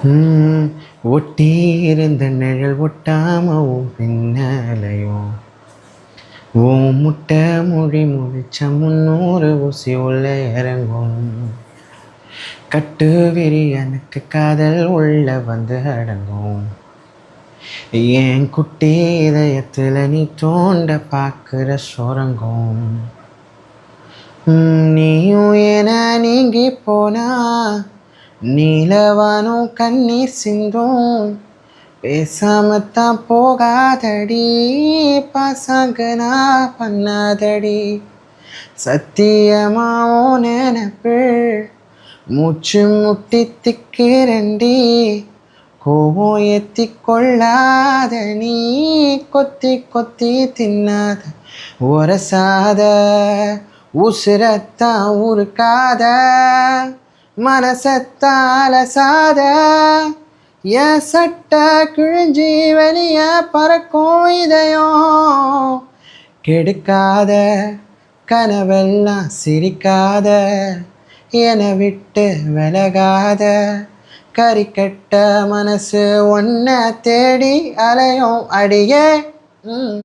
ம், ஒட்டி இருந்த நிழல் ஒட்டாம உன் பின்னலையும் உன் முட்டை மொழி முடிச்ச 300 ஊசி உள்ள இறங்கும். கட்டு விரி எனக்கு காதல் உள்ள வந்து அடங்கும். என் குட்டி இதயத்துல நீ தோண்ட பார்க்குற சுரங்கம். நீயும் என நீங்கி போனா நீலவானும் கண்ணீர் சிந்தும். பேசாமத்தான் போகாதடி, பாசாங்க நான் பண்ணாதடி. சத்தியமாவோ நினப்பு மூச்சு முட்டி திக்கிறண்டி. கோவம் ஏத்தி கொள்ளாத நீ, கொத்தி கொத்தி தின்னாத உரசாத உசுரத்தான் உருக்காத மனசத்தான் அலசாத. என் சட்ட கிழிஞ்சி வெளிய பறக்கும் இதயம் கெடுக்காத, கனவெல்லாம் சிரிக்காத, என விட்டு விலகாத. கறிக்கட்ட மனசு ஒன்ன தேடி அலையும் அடியே.